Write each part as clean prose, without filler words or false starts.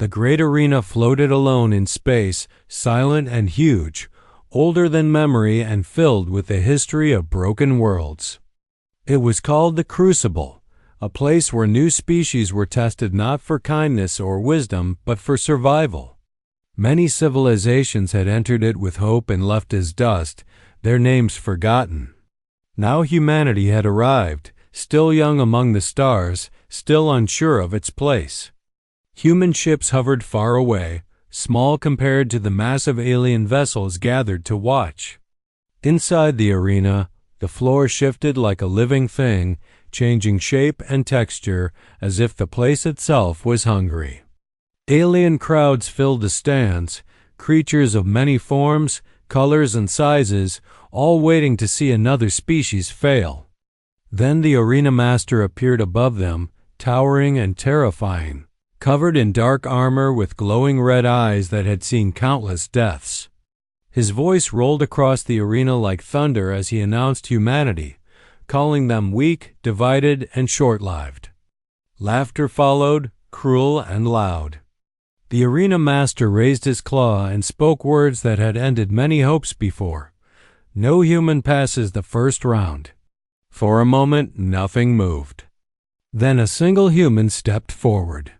The great arena floated alone in space, silent and huge, older than memory and filled with the history of broken worlds. It was called the Crucible, a place where new species were tested not for kindness or wisdom, but for survival. Many civilizations had entered it with hope and left as dust, their names forgotten. Now humanity had arrived, still young among the stars, still unsure of its place. Human ships hovered far away, small compared to the massive alien vessels gathered to watch. Inside the arena, the floor shifted like a living thing, changing shape and texture as if the place itself was hungry. Alien crowds filled the stands, creatures of many forms, colors, and sizes, all waiting to see another species fail. Then the arena master appeared above them, towering and terrifying, covered in dark armor with glowing red eyes that had seen countless deaths. His voice rolled across the arena like thunder as he announced humanity, calling them weak, divided, and short-lived. Laughter followed, cruel and loud. The arena master raised his claw and spoke words that had ended many hopes before. No human passes the first round. For a moment, nothing moved. Then a single human stepped forward.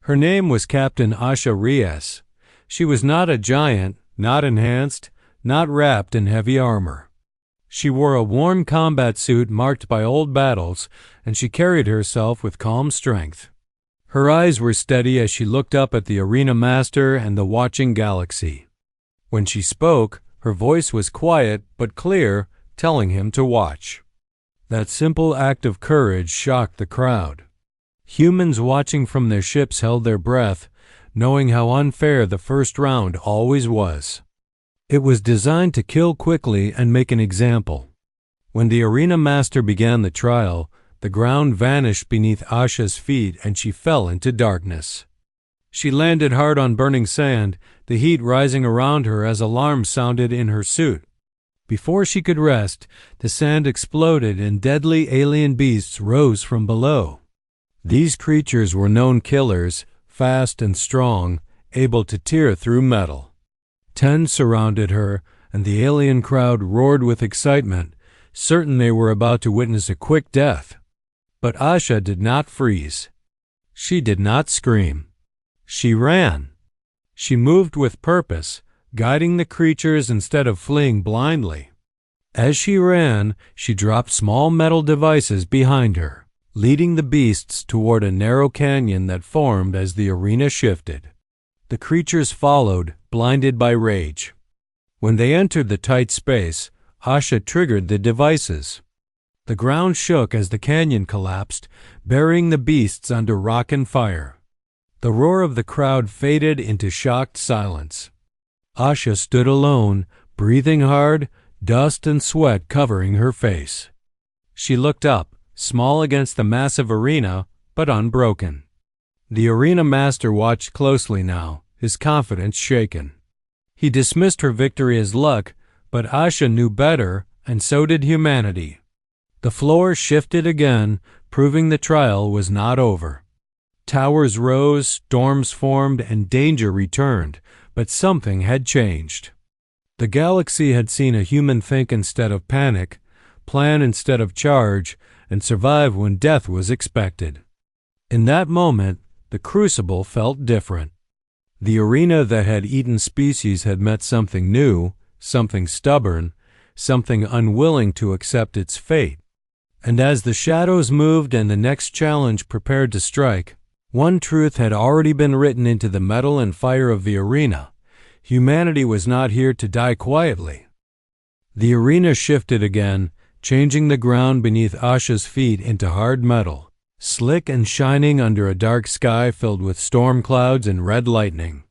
Her name was Captain Asha Reyes. She was not a giant, not enhanced, not wrapped in heavy armor. She wore a worn combat suit marked by old battles, and she carried herself with calm strength. Her eyes were steady as she looked up at the arena master and the watching galaxy. When she spoke, her voice was quiet but clear, telling him to watch. That simple act of courage shocked the crowd. Humans watching from their ships held their breath, knowing how unfair the first round always was. It was designed to kill quickly and make an example. When the arena master began the trial, the ground vanished beneath Asha's feet and she fell into darkness. She landed hard on burning sand, the heat rising around her as alarms sounded in her suit. Before she could rest, the sand exploded and deadly alien beasts rose from below. These creatures were known killers, fast and strong, able to tear through metal. 10 surrounded her, and the alien crowd roared with excitement, certain they were about to witness a quick death. But Asha did not freeze. She did not scream. She ran. She moved with purpose, guiding the creatures instead of fleeing blindly. As she ran, she dropped small metal devices behind her, leading the beasts toward a narrow canyon that formed as the arena shifted. The creatures followed, blinded by rage. When they entered the tight space, Asha triggered the devices. The ground shook as the canyon collapsed, burying the beasts under rock and fire. The roar of the crowd faded into shocked silence. Asha stood alone, breathing hard, dust and sweat covering her face. She looked up, small against the massive arena, but unbroken. The arena master watched closely now, his confidence shaken. He dismissed her victory as luck, but Asha knew better, and so did humanity. The floor shifted again, proving the trial was not over. Towers rose, storms formed, and danger returned, but something had changed. The galaxy had seen a human think instead of panic, plan instead of charge, and survive when death was expected. In that moment, the Crucible felt different. The arena that had eaten species had met something new, something stubborn, something unwilling to accept its fate. And as the shadows moved and the next challenge prepared to strike, one truth had already been written into the metal and fire of the arena. Humanity was not here to die quietly. The arena shifted again, changing the ground beneath Asha's feet into hard metal, slick and shining under a dark sky filled with storm clouds and red lightning.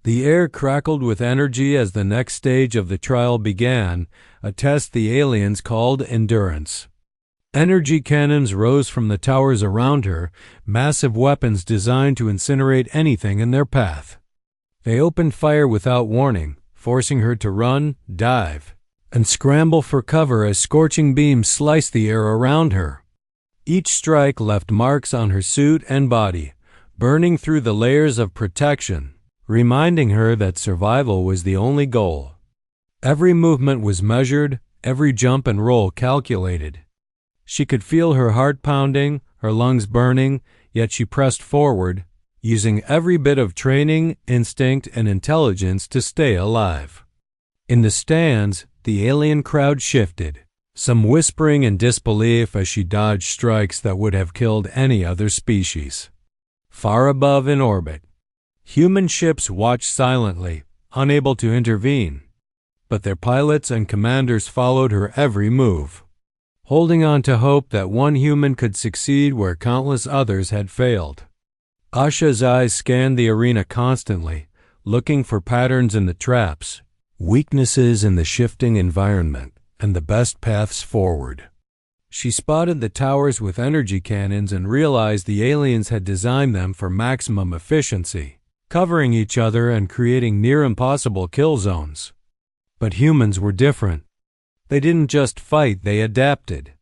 The air crackled with energy as the next stage of the trial began, a test the aliens called endurance. Energy cannons rose from the towers around her, massive weapons designed to incinerate anything in their path. They opened fire without warning, forcing her to run, dive, and scramble for cover as scorching beams sliced the air around her. Each strike left marks on her suit and body, burning through the layers of protection, reminding her that survival was the only goal. Every movement was measured, every jump and roll calculated. She could feel her heart pounding, her lungs burning, yet she pressed forward, using every bit of training, instinct, and intelligence to stay alive. In the stands, the alien crowd shifted, some whispering in disbelief as she dodged strikes that would have killed any other species. Far above in orbit, human ships watched silently, unable to intervene, but their pilots and commanders followed her every move, holding on to hope that one human could succeed where countless others had failed. Asha's eyes scanned the arena constantly, looking for patterns in the traps, weaknesses in the shifting environment, and the best paths forward. She spotted the towers with energy cannons and realized the aliens had designed them for maximum efficiency, covering each other and creating near-impossible kill zones. But humans were different. They didn't just fight, they adapted.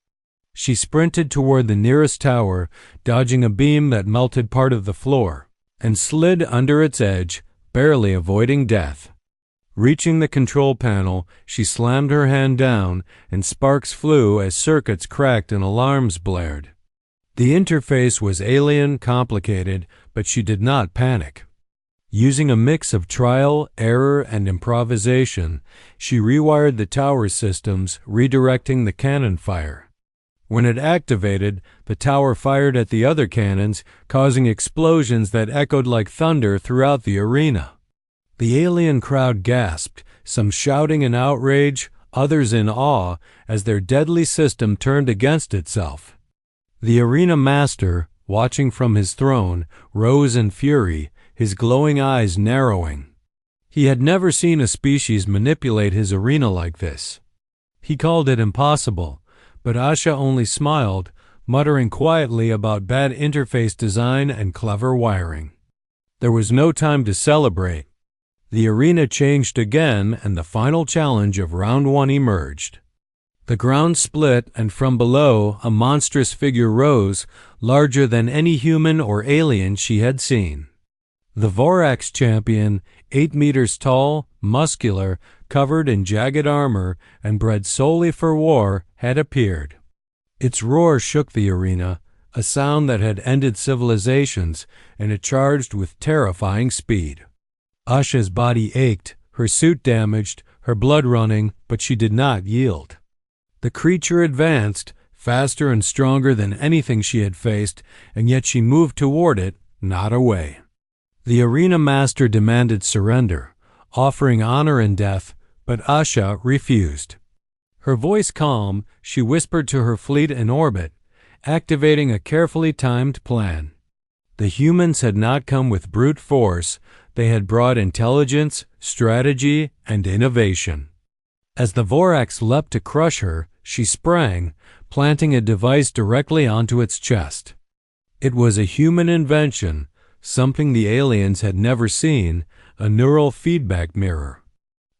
She sprinted toward the nearest tower, dodging a beam that melted part of the floor, and slid under its edge, barely avoiding death. Reaching the control panel, she slammed her hand down, and sparks flew as circuits cracked and alarms blared. The interface was alien, complicated, but she did not panic. Using a mix of trial, error, and improvisation, she rewired the tower systems, redirecting the cannon fire. When it activated, the tower fired at the other cannons, causing explosions that echoed like thunder throughout the arena. The alien crowd gasped, some shouting in outrage, others in awe, as their deadly system turned against itself. The arena master, watching from his throne, rose in fury, his glowing eyes narrowing. He had never seen a species manipulate his arena like this. He called it impossible, but Asha only smiled, muttering quietly about bad interface design and clever wiring. There was no time to celebrate. The arena changed again, and the final challenge of round one emerged. The ground split, and from below, a monstrous figure rose, larger than any human or alien she had seen. The Vorax champion, 8 meters tall, muscular, covered in jagged armor, and bred solely for war, had appeared. Its roar shook the arena, a sound that had ended civilizations, and it charged with terrifying speed. Asha's body ached, her suit damaged, her blood running, but she did not yield. The creature advanced, faster and stronger than anything she had faced, and yet she moved toward it, not away. The arena master demanded surrender, offering honor in death, but Asha refused. Her voice calm, she whispered to her fleet in orbit, activating a carefully timed plan. The humans had not come with brute force, they had brought intelligence, strategy, and innovation. As the Vorax leapt to crush her, she sprang, planting a device directly onto its chest. It was a human invention, something the aliens had never seen, a neural feedback mirror.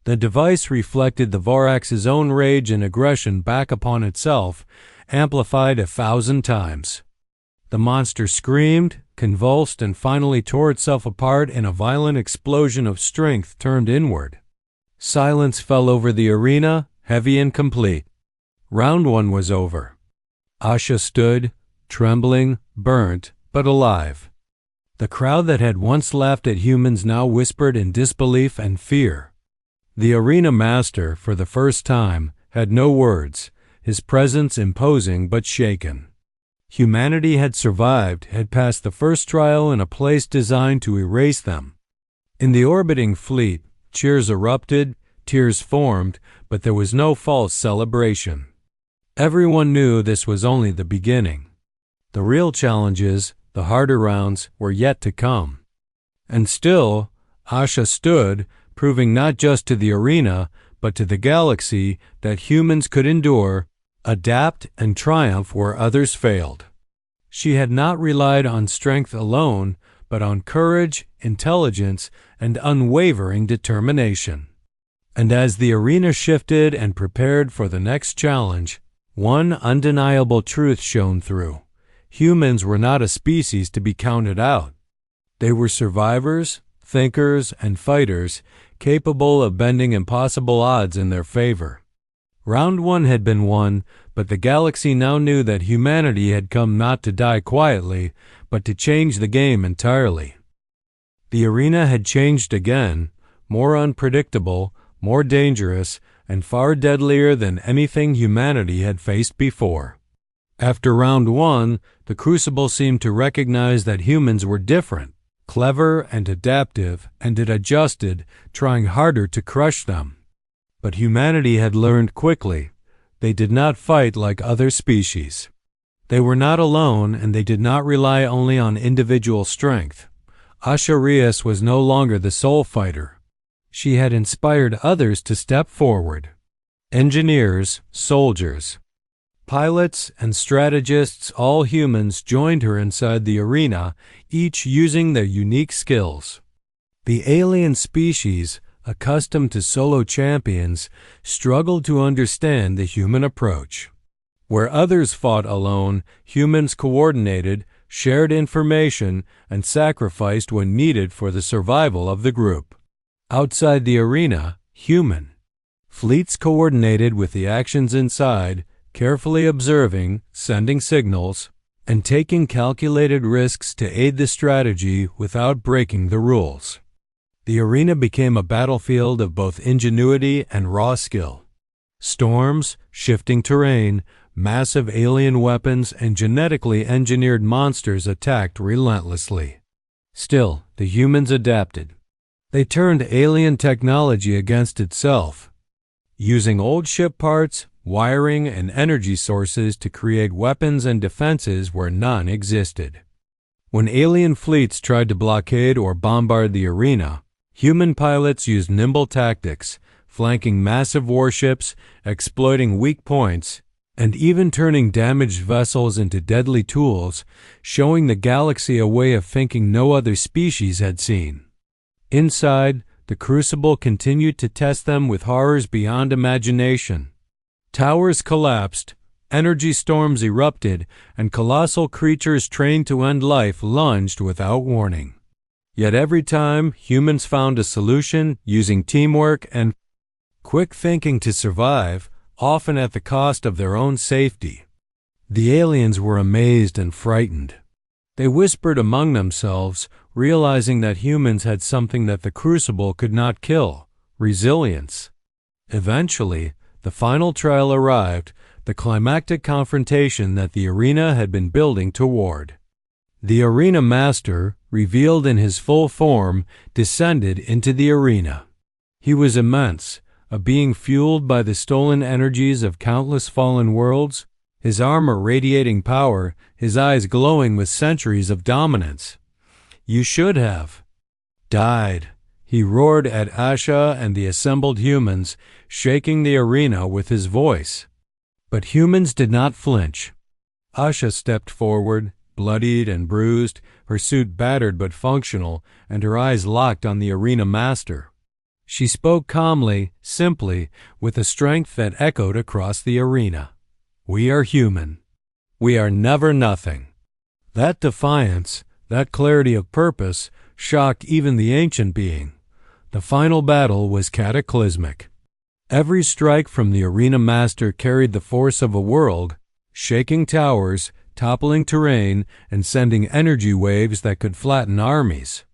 The device reflected the Vorax's own rage and aggression back upon itself, amplified 1,000 times. The monster screamed, convulsed, and finally tore itself apart in a violent explosion of strength turned inward. Silence fell over the arena, heavy and complete. Round one was over. Asha stood, trembling, burnt, but alive. The crowd that had once laughed at humans now whispered in disbelief and fear. The arena master, for the first time, had no words, his presence imposing but shaken. Humanity had survived, had passed the first trial in a place designed to erase them. In the orbiting fleet, cheers erupted, tears formed, but there was no false celebration. Everyone knew this was only the beginning. The real challenges, the harder rounds, were yet to come. And still, Asha stood, proving not just to the arena, but to the galaxy that humans could endure, adapt, and triumph where others failed. She had not relied on strength alone, but on courage, intelligence, and unwavering determination. And as the arena shifted and prepared for the next challenge, one undeniable truth shone through. Humans were not a species to be counted out. They were survivors, thinkers, and fighters capable of bending impossible odds in their favor. Round 1 had been won, but the galaxy now knew that humanity had come not to die quietly, but to change the game entirely. The arena had changed again, more unpredictable, more dangerous, and far deadlier than anything humanity had faced before. After round 1, the Crucible seemed to recognize that humans were different, clever and adaptive, and it adjusted, trying harder to crush them. But humanity had learned quickly. They did not fight like other species. They were not alone, and they did not rely only on individual strength. Asha Rios was no longer the sole fighter. She had inspired others to step forward. Engineers, soldiers, pilots, and strategists, all humans, joined her inside the arena, each using their unique skills. The alien species, accustomed to solo champions, struggled to understand the human approach. Where others fought alone, humans coordinated, shared information, and sacrificed when needed for the survival of the group. Outside the arena, human fleets coordinated with the actions inside, carefully observing, sending signals, and taking calculated risks to aid the strategy without breaking the rules. The arena became a battlefield of both ingenuity and raw skill. Storms, shifting terrain, massive alien weapons, and genetically engineered monsters attacked relentlessly. Still, the humans adapted. They turned alien technology against itself, using old ship parts, wiring, and energy sources to create weapons and defenses where none existed. When alien fleets tried to blockade or bombard the arena, human pilots used nimble tactics, flanking massive warships, exploiting weak points, and even turning damaged vessels into deadly tools, showing the galaxy a way of thinking no other species had seen. Inside, the Crucible continued to test them with horrors beyond imagination. Towers collapsed, energy storms erupted, and colossal creatures trained to end life lunged without warning. Yet every time, humans found a solution using teamwork and quick thinking to survive, often at the cost of their own safety. The aliens were amazed and frightened. They whispered among themselves, realizing that humans had something that the Crucible could not kill: resilience. Eventually, the final trial arrived, the climactic confrontation that the arena had been building toward. The arena master, revealed in his full form, descended into the arena. He was immense, a being fueled by the stolen energies of countless fallen worlds, his armor radiating power, his eyes glowing with centuries of dominance. "You should have died," he roared at Asha and the assembled humans, shaking the arena with his voice. But humans did not flinch. Asha stepped forward, bloodied and bruised, her suit battered but functional, and her eyes locked on the arena master. She spoke calmly, simply, with a strength that echoed across the arena. "We are human. We are never nothing." That defiance, that clarity of purpose, shocked even the ancient being. The final battle was cataclysmic. Every strike from the arena master carried the force of a world, shaking towers, toppling terrain, and sending energy waves that could flatten armies.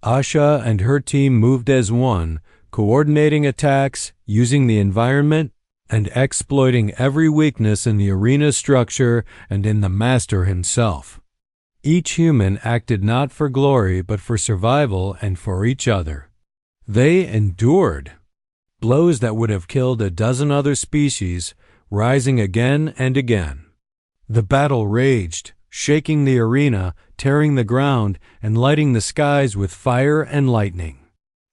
Asha and her team moved as one, coordinating attacks, using the environment, and exploiting every weakness in the arena structure and in the master himself. Each human acted not for glory but for survival and for each other. They endured blows that would have killed a dozen other species, rising again and again. The battle raged, shaking the arena, tearing the ground, and lighting the skies with fire and lightning.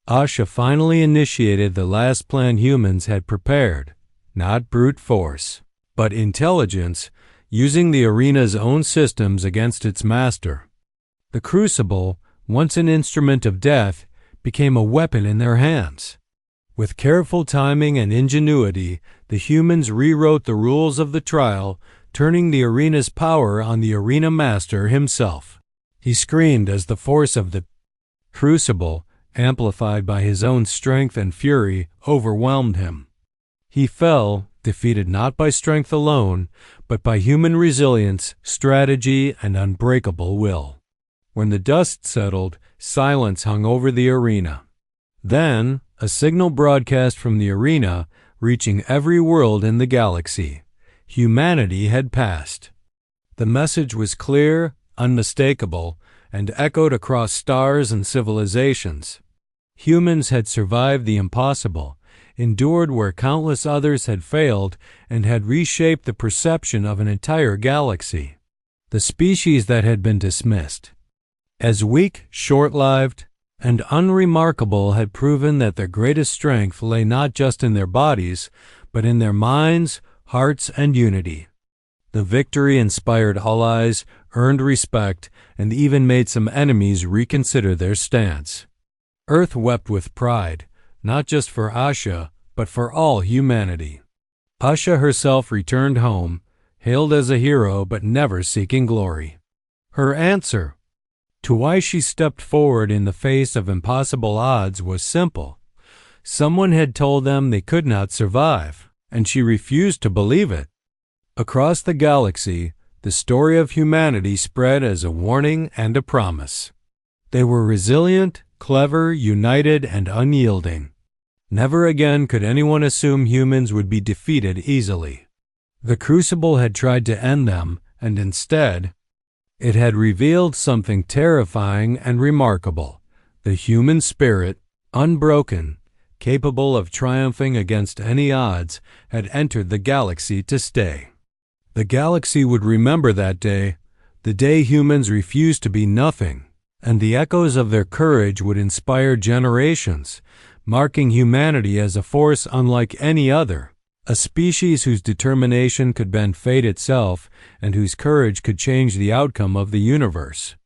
Asha finally initiated the last plan humans had prepared, not brute force, but intelligence, using the arena's own systems against its master. The Crucible, once an instrument of death, became a weapon in their hands. With careful timing and ingenuity, the humans rewrote the rules of the trial, turning the arena's power on the arena master himself. He screamed as the force of the crucible, amplified by his own strength and fury, overwhelmed him. He fell, defeated not by strength alone, but by human resilience, strategy, and unbreakable will. When the dust settled, silence hung over the arena. Then, a signal broadcast from the arena, reaching every world in the galaxy. Humanity had passed. The message was clear, unmistakable, and echoed across stars and civilizations. Humans had survived the impossible, endured where countless others had failed, and had reshaped the perception of an entire galaxy. The species that had been dismissed as weak, short-lived, and unremarkable had proven that their greatest strength lay not just in their bodies, but in their minds, hearts, and unity. The victory inspired allies, earned respect, and even made some enemies reconsider their stance. Earth wept with pride, not just for Asha, but for all humanity. Asha herself returned home, hailed as a hero but never seeking glory. Her answer to why she stepped forward in the face of impossible odds was simple. Someone had told them they could not survive, and she refused to believe it. Across the galaxy, the story of humanity spread as a warning and a promise. They were resilient, clever, united, and unyielding. Never again could anyone assume humans would be defeated easily. The Crucible had tried to end them, and instead, it had revealed something terrifying and remarkable. The human spirit, unbroken, capable of triumphing against any odds, had entered the galaxy to stay. The galaxy would remember that day, the day humans refused to be nothing, and the echoes of their courage would inspire generations, marking humanity as a force unlike any other, a species whose determination could bend fate itself and whose courage could change the outcome of the universe.